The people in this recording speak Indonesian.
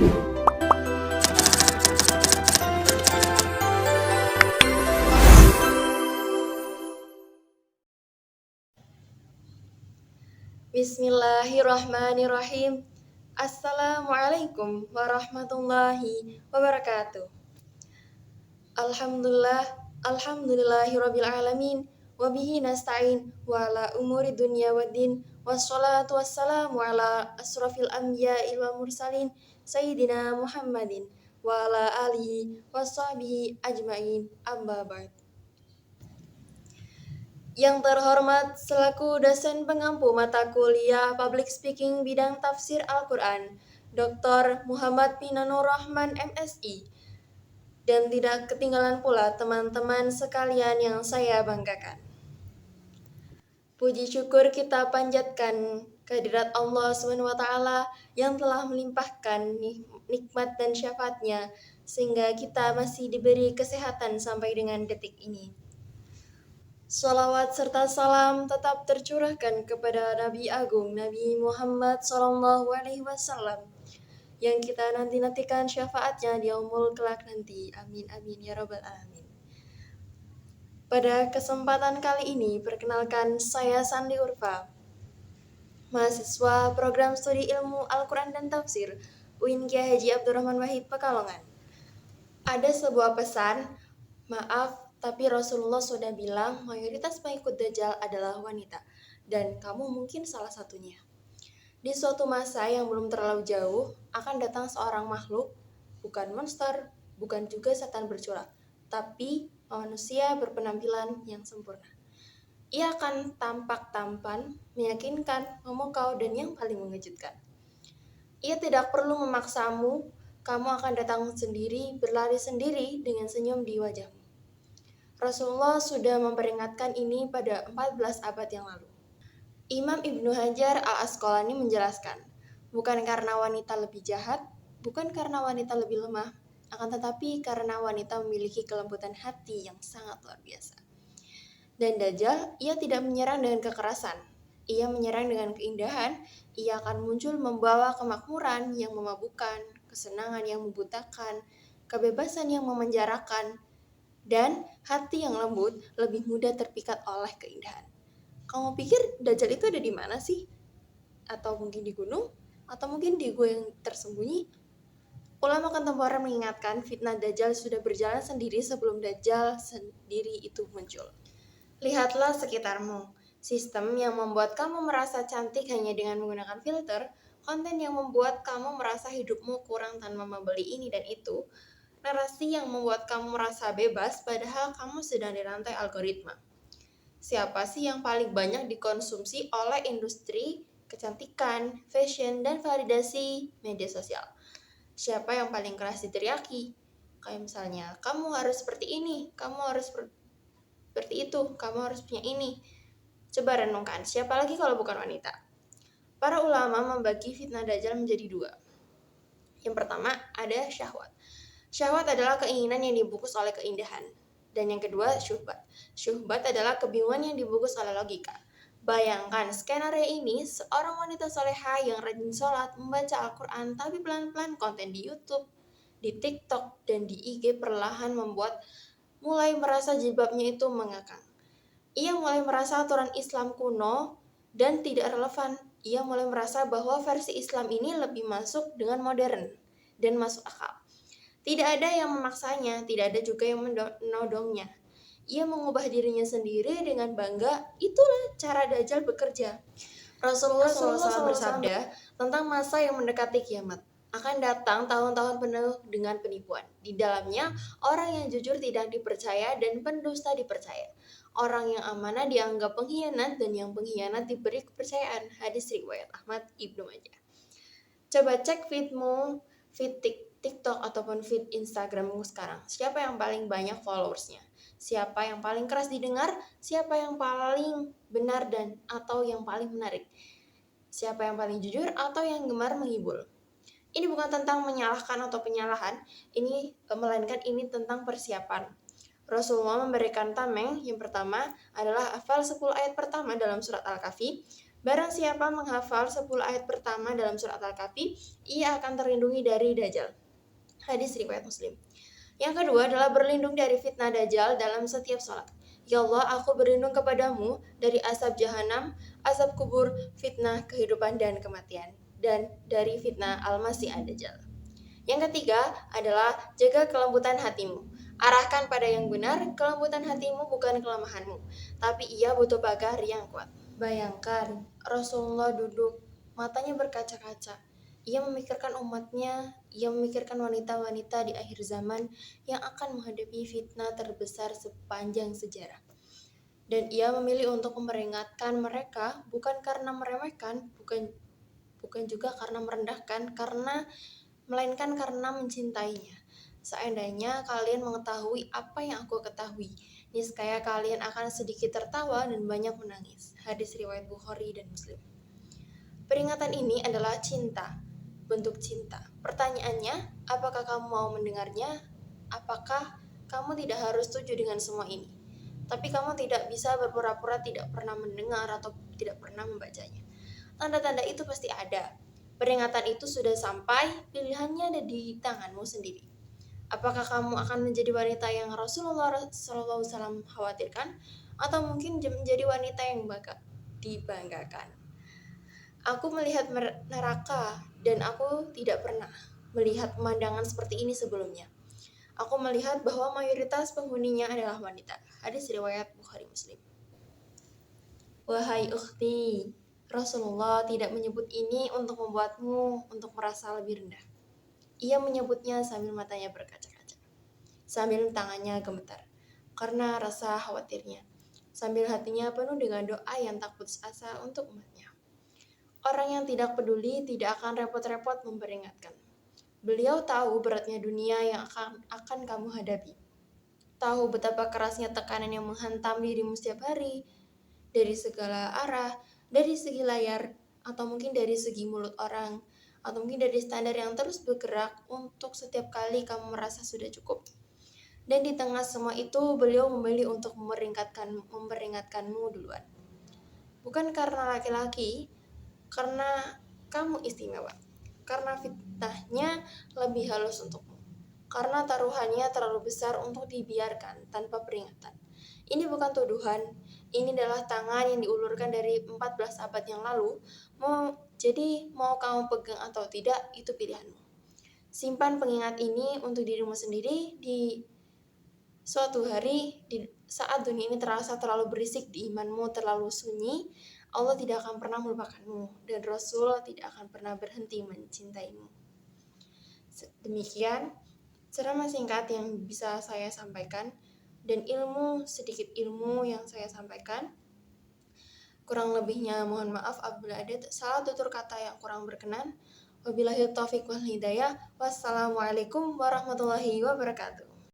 Bismillahirrahmanirrahim. Assalamualaikum warahmatullahi wabarakatuh. Alhamdulillahirabbil alamin wa bihi nasta'in wa ala umuri dunya waddin wassalatu wassalamu ala asrofil anbiya'i wal mursalin sayyidina Muhammadin wa ala alihi washabbihi ajmain amma ba'd. Yang terhormat selaku dosen pengampu mata kuliah Public Speaking bidang tafsir Al-Quran, Dr. Muhammad Minanur Rahman MSI, dan tidak ketinggalan pula teman-teman sekalian yang saya banggakan. Puji syukur kita panjatkan kehadirat Allah SWT yang telah melimpahkan nikmat dan syafaatnya sehingga kita masih diberi kesehatan sampai dengan detik ini. Salawat serta salam tetap tercurahkan kepada Nabi Agung Nabi Muhammad SAW yang kita nantikan syafaatnya di yaumul kelak nanti. Amin amin ya rabbal alamin. Pada kesempatan kali ini perkenalkan saya Sandi Urfa, mahasiswa program studi ilmu Al-Quran dan Tafsir UIN Kiai Haji Abdurrahman Wahid Pekalongan. Ada sebuah pesan, maaf tapi Rasulullah sudah bilang mayoritas pengikut Dajjal adalah wanita, dan kamu mungkin salah satunya. Di suatu masa yang belum terlalu jauh, akan datang seorang makhluk, bukan monster, bukan juga setan bercula, tapi manusia berpenampilan yang sempurna. Ia akan tampak tampan, meyakinkan, memukau, dan yang paling mengejutkan. Ia tidak perlu memaksamu, kamu akan datang sendiri, berlari sendiri dengan senyum di wajahmu. Rasulullah sudah memperingatkan ini pada 14 abad yang lalu. Imam Ibnu Hajar Al-Asqalani menjelaskan, bukan karena wanita lebih jahat, bukan karena wanita lebih lemah, akan tetapi karena wanita memiliki kelembutan hati yang sangat luar biasa. Dan Dajjal, ia tidak menyerang dengan kekerasan, ia menyerang dengan keindahan, ia akan muncul membawa kemakmuran yang memabukkan, kesenangan yang membutakan, kebebasan yang memenjarakan, dan hati yang lembut lebih mudah terpikat oleh keindahan. Kamu pikir Dajjal itu ada di mana sih? Atau mungkin di gunung? Atau mungkin di gua yang tersembunyi? Ulama kontemporer mengingatkan fitnah Dajjal sudah berjalan sendiri sebelum Dajjal sendiri itu muncul. Lihatlah sekitarmu. Sistem yang membuat kamu merasa cantik hanya dengan menggunakan filter, konten yang membuat kamu merasa hidupmu kurang tanpa membeli ini dan itu, narasi yang membuat kamu merasa bebas padahal kamu sedang dirantai algoritma. Siapa sih yang paling banyak dikonsumsi oleh industri kecantikan, fashion, dan validasi media sosial? Siapa yang paling keras diteriaki? Kayak misalnya, kamu harus seperti ini, kamu harus seperti itu, kamu harus punya ini. Coba renungkan, siapa lagi kalau bukan wanita? Para ulama membagi fitnah Dajjal menjadi dua. Yang pertama, ada syahwat. Syahwat adalah keinginan yang dibungkus oleh keindahan. Dan yang kedua, syuhbat. Syuhbat adalah kebingungan yang dibungkus oleh logika. Bayangkan skenario ini, seorang wanita soleha yang rajin sholat, membaca Al-Quran, tapi pelan-pelan konten di YouTube, di TikTok, dan di IG perlahan membuat mulai merasa jilbabnya itu mengakang. Ia mulai merasa aturan Islam kuno dan tidak relevan. Ia mulai merasa bahwa versi Islam ini lebih masuk dengan modern dan masuk akal. Tidak ada yang memaksanya, tidak ada juga yang menodongnya. Ia mengubah dirinya sendiri dengan bangga, itulah cara Dajjal bekerja. Rasulullah SAW bersabda tentang masa yang mendekati kiamat. Akan datang tahun-tahun penuh dengan penipuan. Di dalamnya, orang yang jujur tidak dipercaya dan pendusta dipercaya. Orang yang amanah dianggap pengkhianat dan yang pengkhianat diberi kepercayaan. Hadis riwayat Ahmad Ibnu Majah. Coba cek feedmu, feed TikTok ataupun feed Instagrammu sekarang. Siapa yang paling banyak followersnya? Siapa yang paling keras didengar? Siapa yang paling benar dan atau yang paling menarik? Siapa yang paling jujur atau yang gemar menghibur? Ini bukan tentang menyalahkan atau penyalahan, ini melainkan ini tentang persiapan. Rasulullah memberikan tameng. Yang pertama adalah hafal 10 ayat pertama dalam surat Al-Kahfi. Barang siapa menghafal 10 ayat pertama dalam surat Al-Kahfi, ia akan terlindungi dari Dajjal. Hadis riwayat Muslim. Yang kedua adalah berlindung dari fitnah Dajjal dalam setiap sholat. Ya Allah, aku berlindung kepadamu dari asap jahanam, asap kubur, fitnah kehidupan dan kematian, dan dari fitnah Al-Masih Ad-Dajjal. Yang ketiga adalah jaga kelembutan hatimu. Arahkan pada yang benar, kelembutan hatimu bukan kelemahanmu, tapi ia butuh pagar yang kuat. Bayangkan, Rasulullah duduk, matanya berkaca-kaca. Ia memikirkan umatnya, ia memikirkan wanita-wanita di akhir zaman yang akan menghadapi fitnah terbesar sepanjang sejarah. Dan ia memilih untuk memperingatkan mereka bukan karena meremehkan, bukan juga karena merendahkan, melainkan karena mencintainya. Seandainya kalian mengetahui apa yang aku ketahui, niscaya kalian akan sedikit tertawa dan banyak menangis. Hadis riwayat Bukhari dan Muslim. Peringatan ini adalah cinta, bentuk cinta. Pertanyaannya, apakah kamu mau mendengarnya? Apakah kamu tidak harus setuju dengan semua ini? Tapi kamu tidak bisa berpura-pura tidak pernah mendengar atau tidak pernah membacanya. Tanda-tanda itu pasti ada. Peringatan itu sudah sampai, pilihannya ada di tanganmu sendiri. Apakah kamu akan menjadi wanita yang Rasulullah SAW khawatirkan, atau mungkin menjadi wanita yang dibanggakan? Aku melihat neraka dan aku tidak pernah melihat pemandangan seperti ini sebelumnya. Aku melihat bahwa mayoritas penghuninya adalah wanita. Hadis riwayat Bukhari Muslim. Wahai ukhti, Rasulullah tidak menyebut ini untuk membuatmu untuk merasa lebih rendah. Ia menyebutnya sambil matanya berkaca-kaca, sambil tangannya gemetar, karena rasa khawatirnya, sambil hatinya penuh dengan doa yang tak putus asa untuk umatnya. Orang yang tidak peduli tidak akan repot-repot memperingatkan. Beliau tahu beratnya dunia yang akan kamu hadapi. Tahu betapa kerasnya tekanan yang menghantam dirimu setiap hari, dari segala arah, dari segi layar, atau mungkin dari segi mulut orang, atau mungkin dari standar yang terus bergerak untuk setiap kali kamu merasa sudah cukup. Dan di tengah semua itu, beliau memilih untuk memperingatkanmu duluan. Bukan karena laki-laki, karena kamu istimewa. Karena fitnahnya lebih halus untukmu. Karena taruhannya terlalu besar untuk dibiarkan tanpa peringatan. Ini bukan tuduhan, ini adalah tangan yang diulurkan dari 14 abad yang lalu. Jadi mau kamu pegang atau tidak, itu pilihanmu. Simpan pengingat ini untuk dirimu sendiri di suatu hari, di saat dunia ini terasa terlalu berisik, di imanmu terlalu sunyi, Allah tidak akan pernah melupakanmu, dan Rasul tidak akan pernah berhenti mencintaimu. Demikian ceramah singkat yang bisa saya sampaikan, dan sedikit ilmu yang saya sampaikan. Kurang lebihnya mohon maaf apabila ada salah tutur kata yang kurang berkenan. Wabillahi taufiq wal hidayah. Wassalamualaikum warahmatullahi wabarakatuh.